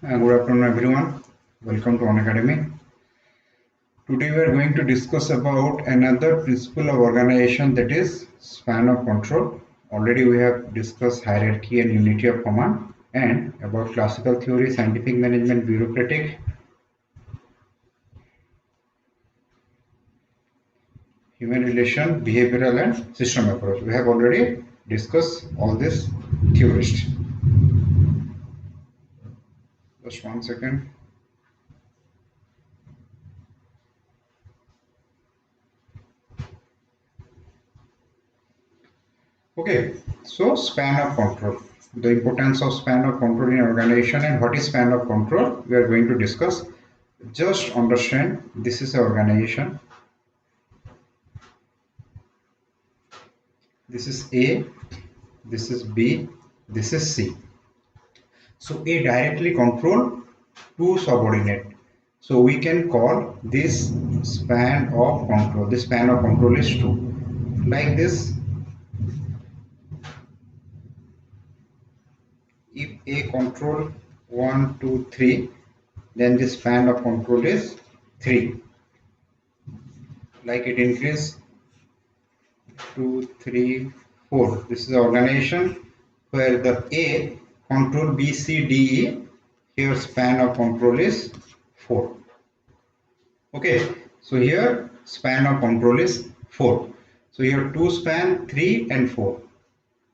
Good afternoon, everyone. Welcome to Unacademy. Today, we are going to discuss about another principle of organization, that is span of control. Already, we have discussed hierarchy and unity of command, and about classical theory, scientific management, bureaucratic, human relation, behavioral, and system approach. We have already discussed all this theorists. Just 1 second. Okay, so span of control. The importance of span of control in organization and what is span of control, we are going to discuss. Just understand, this is an organization. This is A, this is B, this is C. So A directly control two subordinate. So we can call this span of control. The span of control is 2. Like this, if A control 1, 2, 3, then the span of control is 3. Like it increase 2, 3, 4. This is the organization where the A control B, C, D, E. Here span of control is 4. Okay, so here span of control is 4. So here 2 span, 3 and 4.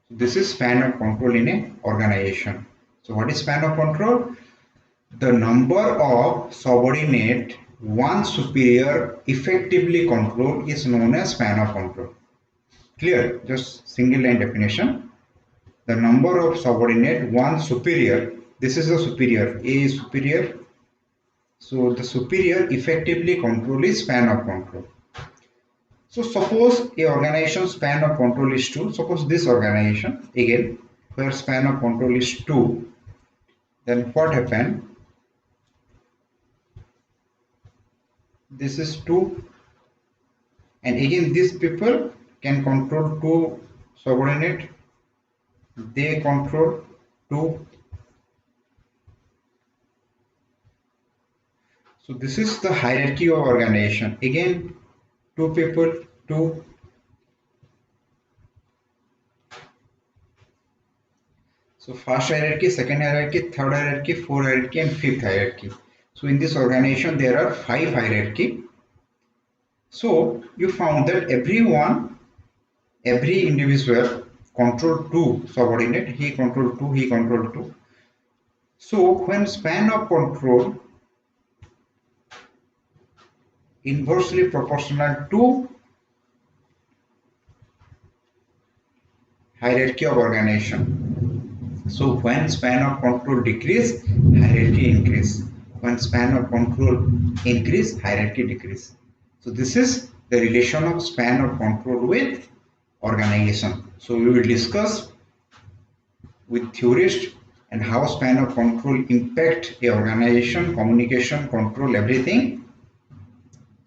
So this is span of control in a organization. So what is span of control? The number of subordinate one superior effectively control is known as span of control. Clear? Just single line definition. The number of subordinate one superior, this is the superior, A is superior. So the superior effectively control is span of control. So suppose a organization span of control is 2. Suppose this organization again where span of control is 2. Then what happened? This is 2. And again these people can control 2 subordinate. They control 2. So this is the hierarchy of organization. Again 2 people, 2. So first hierarchy, second hierarchy, third hierarchy, fourth hierarchy and fifth hierarchy. So in this organization there are 5 hierarchy. So you found that every individual control 2 subordinate, he control 2, he control 2. So when span of control inversely proportional to hierarchy of organization. So when span of control decrease, hierarchy increase. When span of control increase, hierarchy decrease. So this is the relation of span of control with organization. So we will discuss with theorists and how span of control impact a organization, communication, control, everything.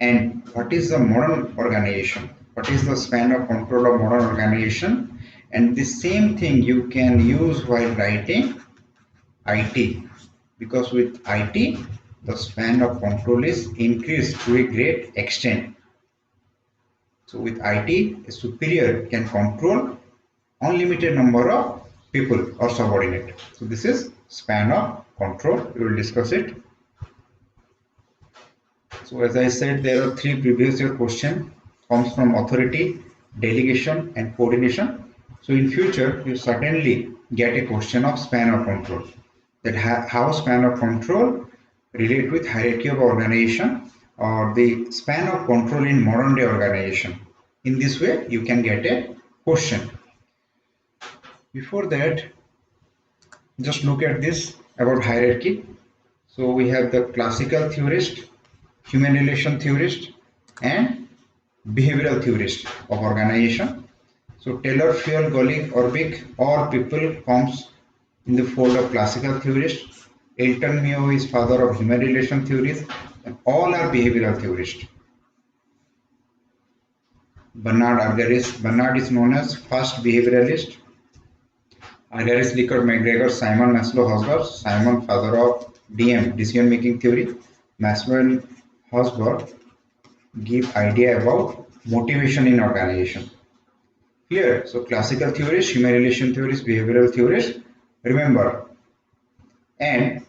And what is the modern organization? What is the span of control of modern organization? And the same thing you can use while writing IT, because with IT the span of control is increased to a great extent. So with IT, a superior can control unlimited number of people or subordinate. So this is span of control. We will discuss it. So as I said, there are 3 previous year questions comes from authority, delegation and coordination. So in future you certainly get a question of span of control, that how span of control relate with hierarchy of organization or the span of control in modern day organization. In this way you can get a question. Before that, just look at this about hierarchy. So we have the classical theorist, human relation theorist and behavioral theorist of organization. So Taylor, Fuel, Golick, Orbick, all people comes in the fold of classical theorists. Elton Mayo is father of human relation theories, and all are behavioral theorists. Bernard Argyris. Bernard is known as first behavioralist. Argyris, Likert, McGregor, Simon, Maslow, Hosmer. Simon, father of DM, decision making theory. Maslow and Hosberg give idea about motivation in organization. Clear? So classical theories, human relation theories, behavioral theories. Remember, and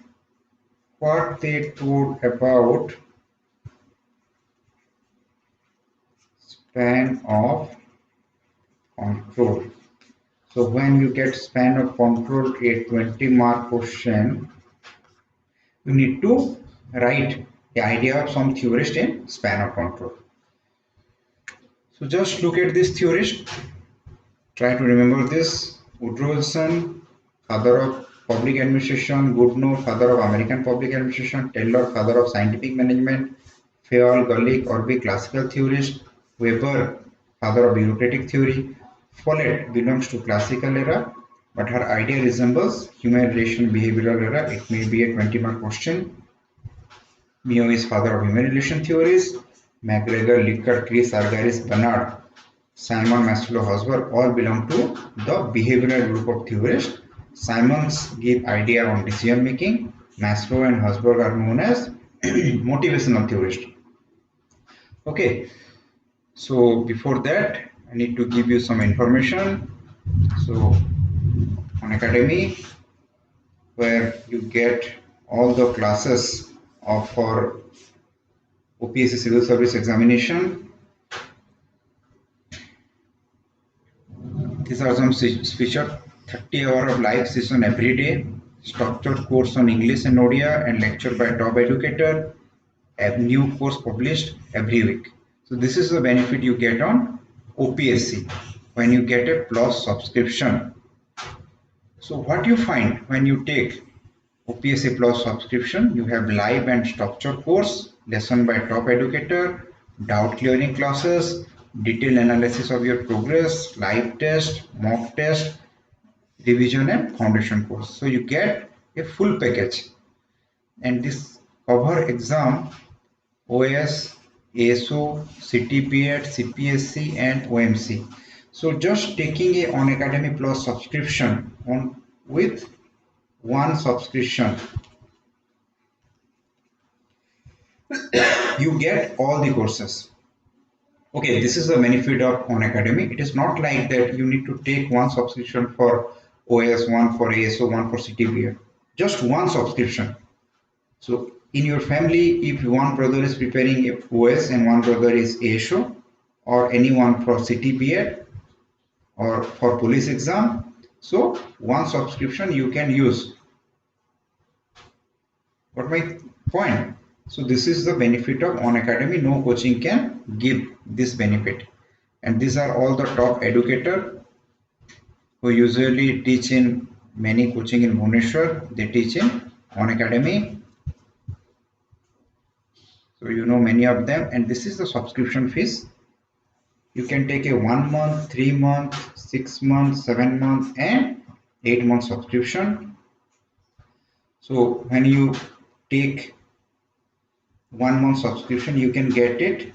what they told about span of control. So when you get span of control, a 20-mark question, you need to write the idea of some theorist in span of control. So just look at this theorist. Try to remember this. Woodrow Wilson, father of public administration. Goodnow, father of American public administration. Taylor, father of scientific management. Fayol, Gulick, Orby, classical theorist. Weber, father of bureaucratic theory. Follett belongs to classical era, but her idea resembles human relation behavioral era. It may be a 20-mark question. Mio is father of human relation theories. McGregor, Likert, Chris, Argyris, Bernard, Simon, Maslow, Hosberg all belong to the behavioral group of theorists. Simons give idea on decision making. Maslow and Hosberg are known as motivational theorists. Okay, so before that, I need to give you some information. So, Unacademy, where you get all the classes of for OPSC Civil Service examination. These are some featured 30 hours of live session every day, structured course on English and Odia, and lecture by top educator, a new course published every week. So this is the benefit you get on OPSC when you get a plus subscription. So what you find when you take OPSC plus subscription, you have live and structured course, lesson by top educator, doubt clearing classes, detailed analysis of your progress, live test, mock test, revision and foundation course. So you get a full package, and this cover exam OS, ASO, CTPAT, CPSC and OMC. So just taking a Unacademy Plus subscription on with one subscription, you get all the courses. Okay, this is the benefit of Unacademy. It is not like that you need to take one subscription for OS, one for ASO, one for CTPAT. Just one subscription. So in your family, if one brother is preparing OS and one brother is ASO, or anyone for CTPAT or for police exam, so one subscription you can use. What my point? So this is the benefit of Unacademy. No coaching can give this benefit. And these are all the top educators who usually teach in many coaching in Bhubaneswar. They teach in Unacademy. So you know many of them, and this is the subscription fees. You can take a 1 month, 3 month, 6 months, 7 months and 8 month subscription. So when you take 1 month subscription, you can get it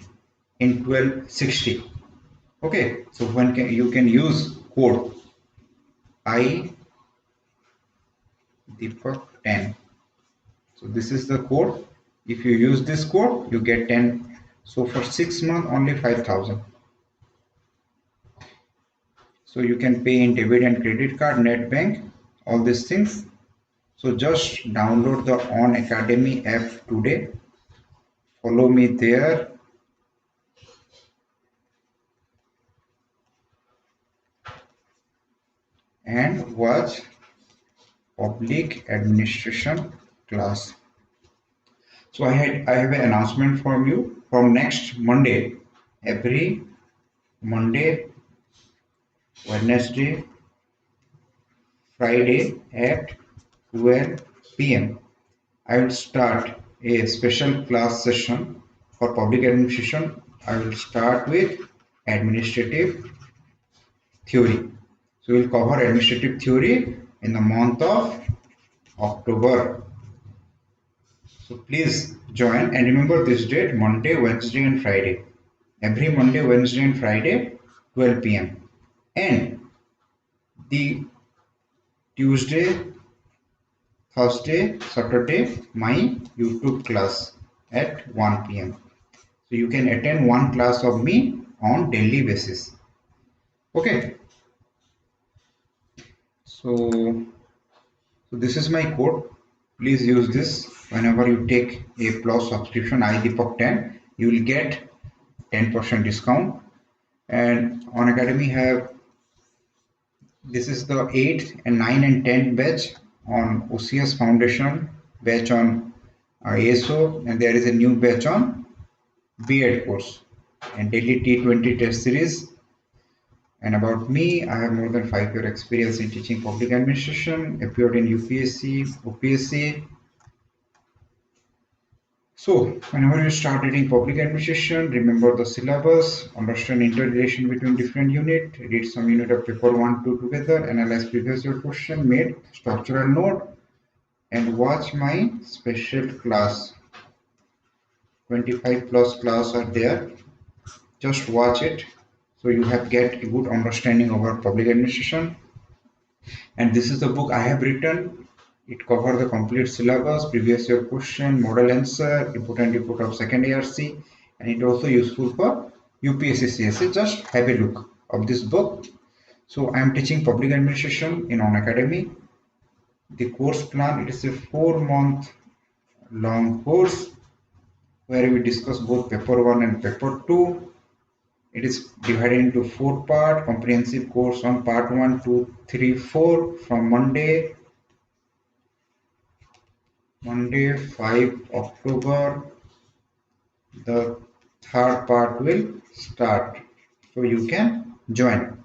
in 1260. Okay, so when you can use code I Deepak 10. So this is the code. If you use this code, you get 10. So for 6 months, only 5,000. So you can pay in debit and credit card, net bank, all these things. So just download the Unacademy app today. Follow me there. And watch public administration class. So I have an announcement from you from next Monday. Every Monday, Wednesday, Friday at 12 p.m. I will start a special class session for public administration. I will start with administrative theory. So we will cover administrative theory in the month of October. So please join, and remember this date: Monday, Wednesday and Friday. Every Monday, Wednesday and Friday, 12 p.m. And the Tuesday, Thursday, Saturday, my YouTube class at 1 p.m. So you can attend one class of me on daily basis. Okay. So this is my code. Please use this whenever you take a plus subscription iDeepak 10. You will get 10% discount. And Unacademy have, this is the 8th and 9 and 10 batch on OCS Foundation, batch on ASO, and there is a new batch on B.Ed course and daily T20 test series. And about me, I have more than 5 years experience in teaching public administration, appeared in UPSC, OPSC. So whenever you start reading public administration, remember the syllabus, understand interrelation between different units, read some unit of paper 1, 2 together, analyze previous year question, made structural note, and watch my special class. 25 plus class are there. Just watch it. So you have get a good understanding over public administration. And this is the book I have written. It covers the complete syllabus, previous year question, model answer, important report of second ARC, and it also useful for UPSC CSA. Just have a look of this book. So I am teaching public administration in Unacademy. The course plan, it is a 4-month long course where we discuss both paper 1 and paper 2. It is divided into 4 parts, comprehensive course on part 1, 2, 3, 4 from Monday 5 October. The third part will start. So you can join.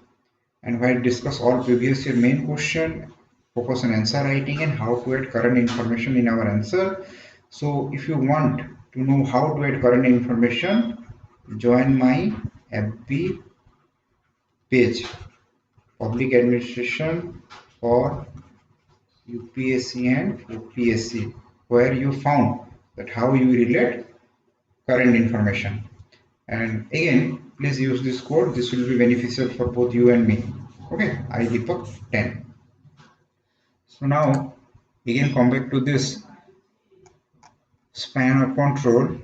And where discuss all previous year main question, focus on answer writing and how to add current information in our answer. So if you want to know how to add current information, join my FB page, Public Administration for UPSC and OPSC, where you found that how you relate current information. And again, please use this code. This will be beneficial for both you and me. Okay, iDeepak 10. So now again come back to this span of control.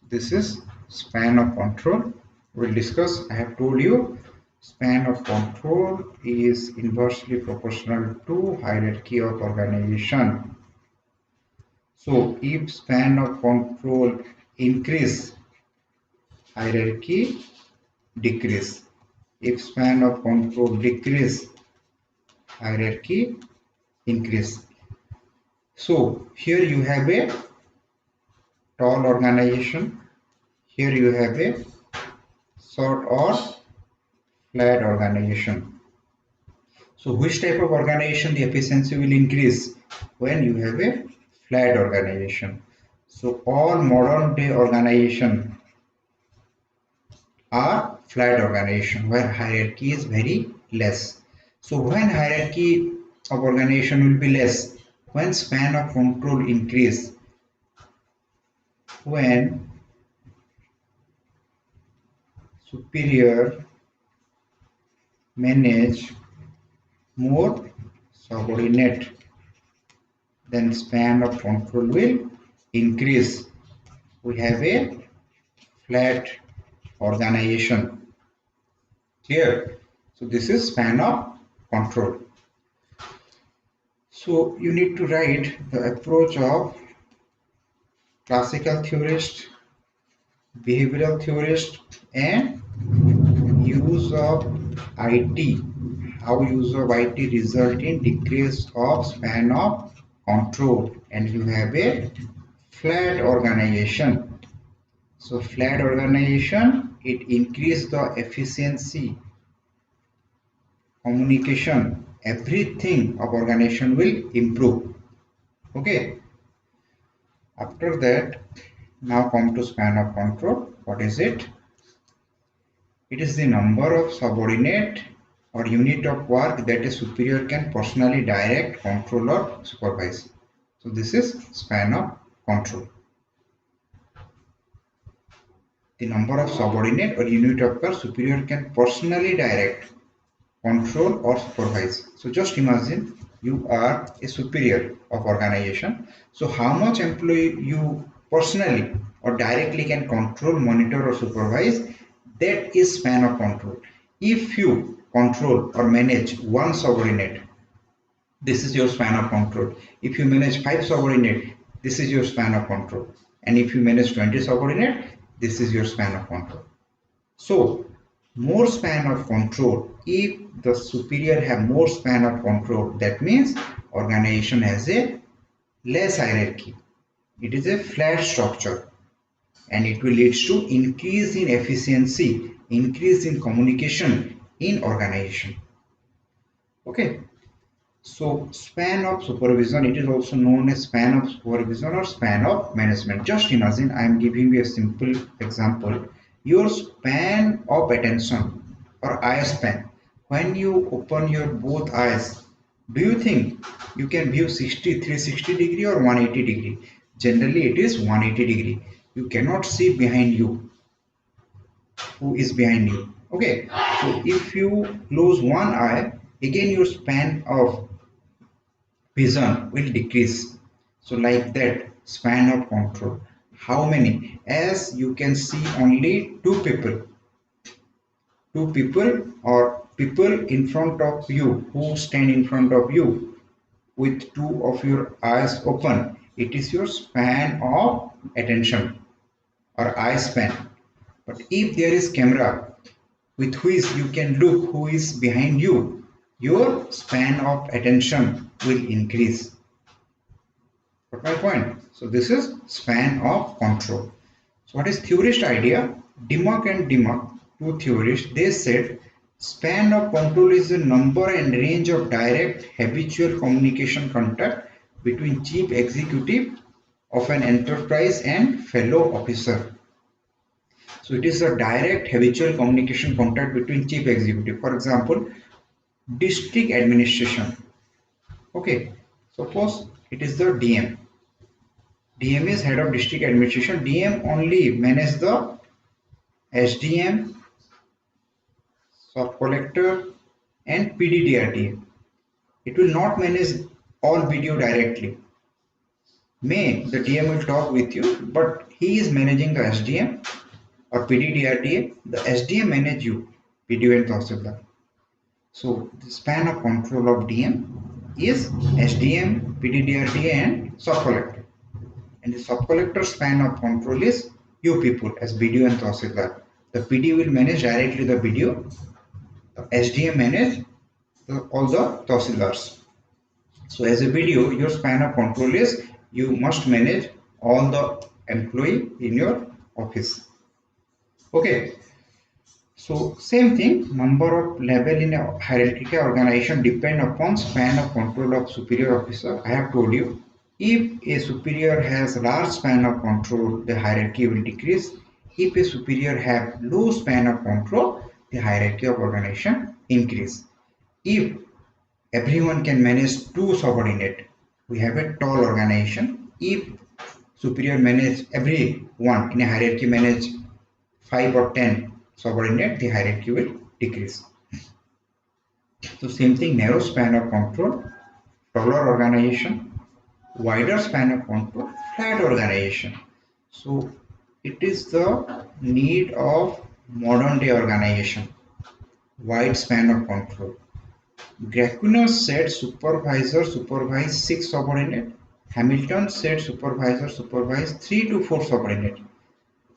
This is span of control. We'll discuss. I have told you span of control is inversely proportional to hierarchy of organization. So if span of control increase, hierarchy decrease. If span of control decrease, hierarchy increase. So here you have a tall organization. Here you have a short or flat organization. So which type of organization the efficiency will increase? When you have a flat organization. So all modern day organization are flat organization where hierarchy is very less. So when hierarchy of organization will be less, when span of control increase, when superior manage more subordinate, then span of control will increase. We have a flat organization. Clear? So this is span of control. So you need to write the approach of classical theorist, behavioral theorist, and use of IT. How use of IT result in decrease of span of control, and you have a flat organization. So flat organization, it increase the efficiency, communication, everything of organization will improve. Okay. After that, now come to span of control. What is it? It is the number of subordinate or unit of work that a superior can personally direct, control or supervise. So this is span of control. the number of subordinate or unit of work superior can personally direct, control or supervise. So just imagine you are a superior of organization. So how much employee you personally or directly can control, monitor or supervise, that is span of control. If you control or manage one subordinate, this is your span of control. If you manage 5 subordinate, this is your span of control. And if you manage 20 subordinate, this is your span of control. So more span of control, if the superior have more span of control, that means organization has a less hierarchy. It is a flat structure and it will lead to increase in efficiency, increase in communication in organization. Okay. So span of supervision, it is also known as span of supervision or span of management. Just imagine, I am giving you a simple example. Your span of attention or eye span, when you open your both eyes, do you think you can view 360 degree or 180 degree? Generally it is 180 degree. You cannot see behind you, who is behind you. Okay, so if you close one eye, again your span of vision will decrease. So like that, span of control, how many? As you can see only two people or people in front of you, who stand in front of you with two of your eyes open, it is your span of attention or eye span. But if there is camera with which you can look who is behind you, your span of attention will increase. Got my point? So this is span of control. So what is theorist idea? Deepak and Deepak, two theorists, they said span of control is the number and range of direct habitual communication contact between chief executive of an enterprise and fellow officer. So it is a direct habitual communication contact between chief executive. For example, district administration. Okay, suppose it is the DM. DM is head of district administration. DM only manage the SDM, sub collector and PDDRTA. It will not manage all BDO directly. May the DM will talk with you, but he is managing the SDM or PDDRTA. The SDM manage you, BDO and Tahsildar. So the span of control of DM is SDM, PDDRTA and sub-collector. And the sub-collector span of control is you people as BDO and Tahsildar. The PD will manage directly the BDO. The SDM manage all the Tahsildars. So as a BDO, your span of control is you must manage all the employee in your office. Okay. So same thing, number of level in a hierarchical organization depend upon span of control of superior officer. I have told you, if a superior has large span of control, the hierarchy will decrease. If a superior have low span of control, the hierarchy of organization increase. If everyone can manage two subordinate, we have a tall organization. If superior manage everyone in a hierarchy manage 5 or 10 subordinate, the hierarchy will decrease. So same thing, narrow span of control, taller organization, wider span of control, flat organization. So it is the need of modern day organization, wide span of control. Gracchus said supervisor supervise 6 subordinate. Hamilton said supervisor supervise 3 to 4 subordinate.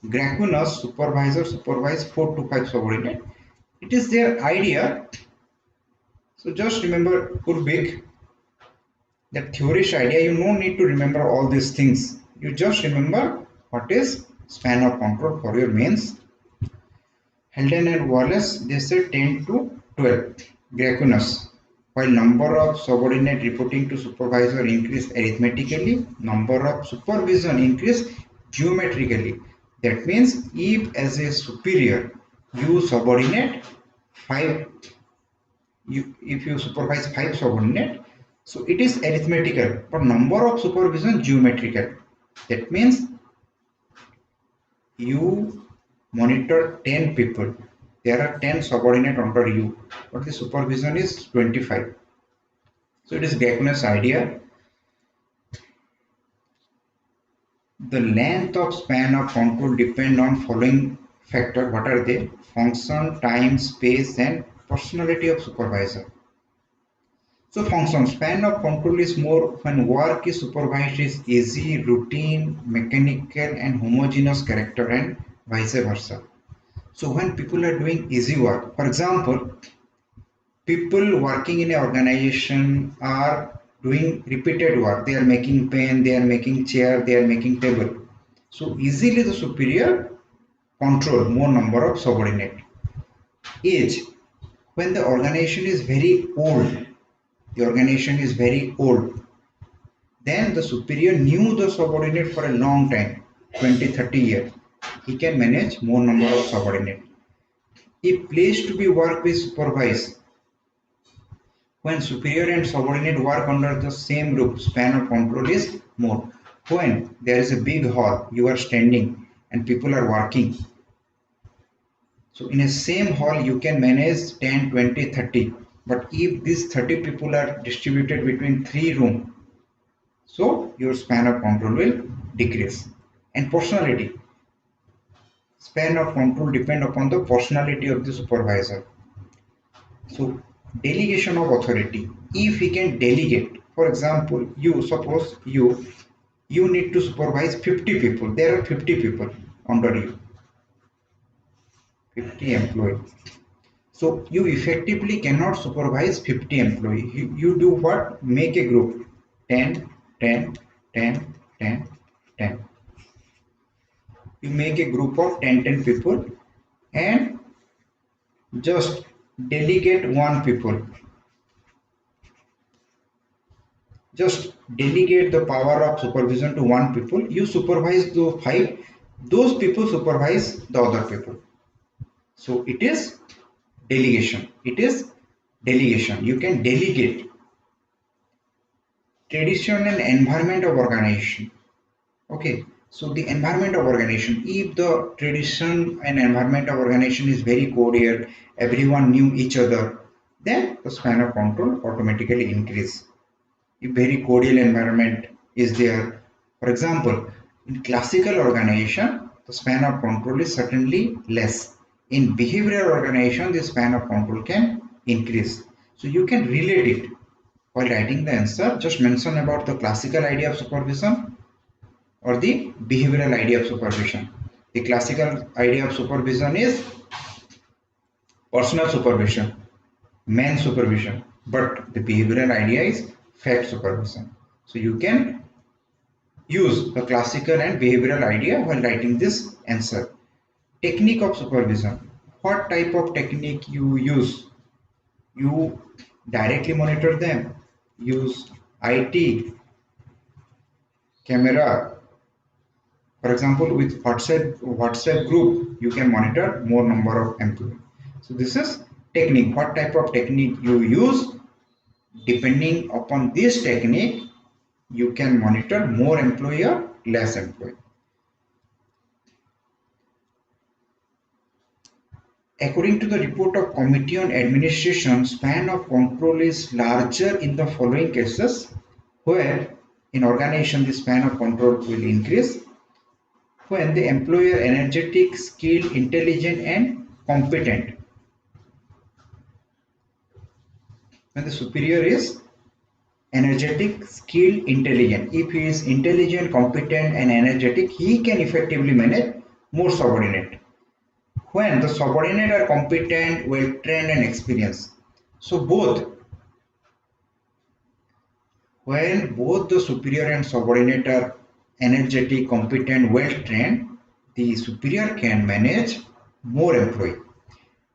Gracchus supervisor supervise 4 to 5 subordinate. It is their idea. So just remember Urbik, that theorist idea. You no need to remember all these things. You just remember what is span of control for your mains. Helden and Wallace, they said 10 to 12. Gracchus, while number of subordinate reporting to supervisor increase arithmetically, number of supervision increase geometrically. That means if as a superior you subordinate 5, if you supervise 5 subordinate, so it is arithmetical, but number of supervision geometrical. That means you monitor 10 people. There are 10 subordinate under you, but the supervision is 25. So it is Gakuna's idea. The length of span of control depend on following factor. What are they? Function, time, space, and personality of supervisor. So function span of control is more when work is supervised is easy, routine, mechanical, and homogeneous character, and vice versa. So when people are doing easy work, for example, people working in an organization are doing repeated work. They are making pen, they are making chair, they are making table. So easily the superior control more number of subordinate. Age, when the organization is very old, then the superior knew the subordinate for a long time, 20-30 years. He can manage more number of subordinate. If place to be work with supervised, when superior and subordinate work under the same roof, span of control is more. When there is a big hall, you are standing and people are working. So in a same hall, you can manage 10, 20, 30. But if these 30 people are distributed between 3 rooms, so your span of control will decrease. And personality. Span of control depend upon the personality of the supervisor. So delegation of authority. If he can delegate, for example, suppose you need to supervise 50 people. There are 50 people under you, 50 employees. So you effectively cannot supervise 50 employees. You do what? Make a group, 10, 10, 10, 10, 10. You make a group of 10 people and just delegate one people. Just delegate the power of supervision to one people. You supervise the 5. Those people supervise the other people. So it is delegation. You can delegate. Tradition and environment of organization. Okay. So the environment of organization, if the tradition and environment of organization is very cordial, everyone knew each other, then the span of control automatically increase. If very cordial environment is there, for example, in classical organization, the span of control is certainly less. In behavioral organization, the span of control can increase. So you can relate it. While writing the answer, just mention about the classical idea of supervision or the behavioral idea of supervision. The classical idea of supervision is personal supervision, man supervision, but the behavioral idea is fact supervision. So you can use the classical and behavioral idea while writing this answer. Technique of supervision. What type of technique you use? You directly monitor them. Use IT, camera. For example, with WhatsApp group, you can monitor more number of employees. So this is technique. What type of technique you use? Depending upon this technique, you can monitor more employee or less employee. According to the report of Committee on Administration, span of control is larger in the following cases, where in organization the span of control will increase when the employee are energetic, skilled, intelligent, and competent. When the superior is energetic, skilled, intelligent. If he is intelligent, competent, and energetic, he can effectively manage more subordinate. When the subordinate are competent, well trained, and experienced. So when both the superior and subordinate are energetic, competent, well trained, the superior can manage more employee.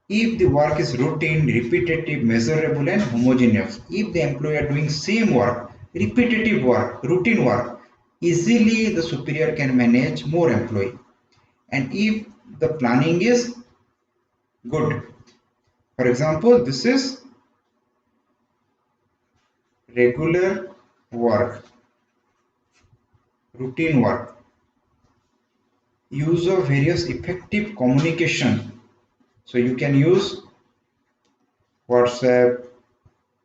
If the work is routine, repetitive, measurable, and homogeneous, if the employee are doing same work, repetitive work, routine work, easily the superior can manage more employee. And if the planning is good, for example, this is regular work, routine work. use of various effective communication. So you can use WhatsApp,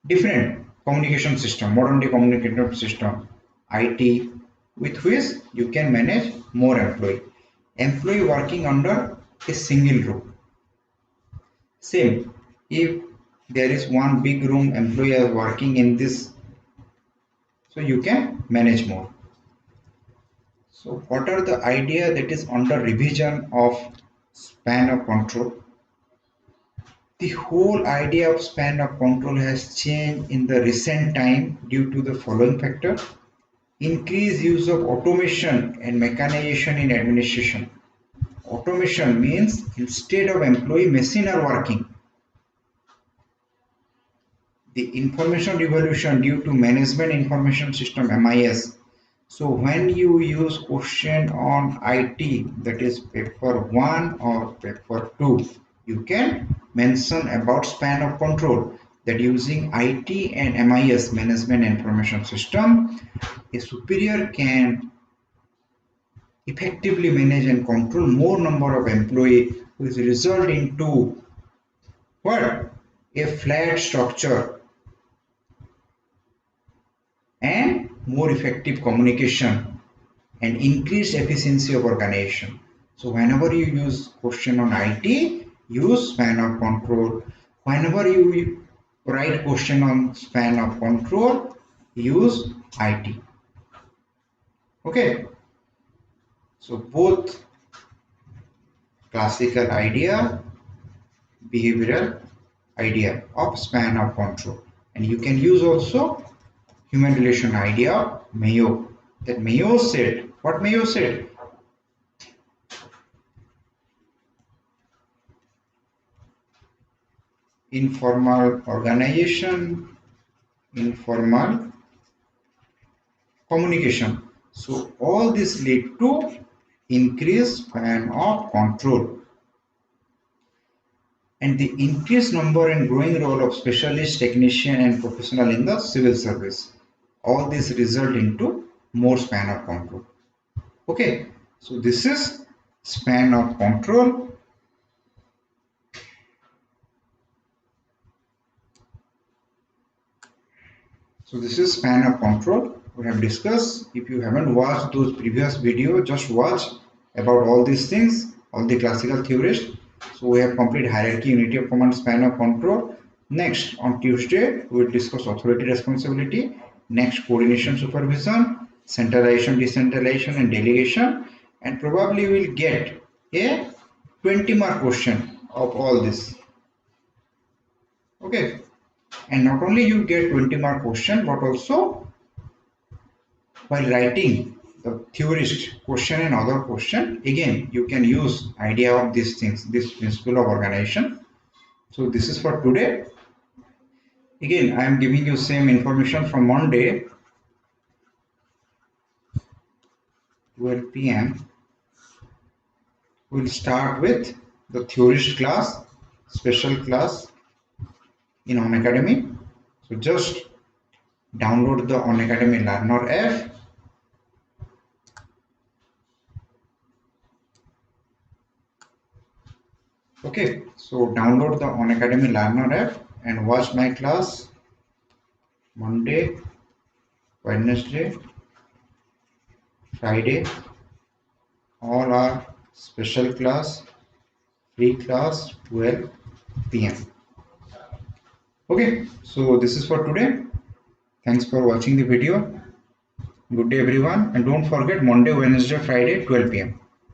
different communication system, modern day communication system, IT, with which you can manage more employee working under a single roof. Same, if there is one big room, employee are working in this, so you can manage more. So what are the idea that is under revision of span of control? The whole idea of span of control has changed in the recent time due to the following factor: increased use of automation and mechanization in administration. Automation means instead of employee, machine are working. The information revolution due to management information system, MIS. So when you use question on IT, that is paper 1 or paper 2, you can mention about span of control, that using IT and MIS, management information system, a superior can effectively manage and control more number of employees, which result into what? A flat structure and more effective communication and increased efficiency of organization. So whenever you use question on IT, use span of control. Whenever you write question on span of control, use IT. Okay. So both classical idea, behavioral idea of span of control, and you can use also human relation idea of Mayo. That Mayo said, what Mayo said? Informal organization, informal communication. So all this lead to increased span of control and the increased number and growing role of specialist, technician and professional in the civil service. All this result into more span of control. Okay, so this is span of control. So this is span of control we have discussed. If you haven't watched those previous videos, just watch about all these things, all the classical theories. So we have complete hierarchy, unity of command, span of control. Next, on Tuesday, we will discuss authority responsibility. Next, coordination supervision, centralization, decentralization and delegation. And probably we will get a 20-mark question of all this. Okay. And not only you get 20-mark question, but also while writing the theorist question and other question, again you can use idea of these things, this principle of organization. So this is for today. Again, I am giving you same information from Monday, 12 p.m. We'll start with the theorist class, special class in Unacademy. So just download the Unacademy Learner app. Okay, so download the Unacademy Learner app and watch my class Monday, Wednesday, Friday. All are special class, free class, 12 p.m. Okay, so this is for today. Thanks for watching the video. Good day everyone, and don't forget Monday, Wednesday, Friday, 12 p.m.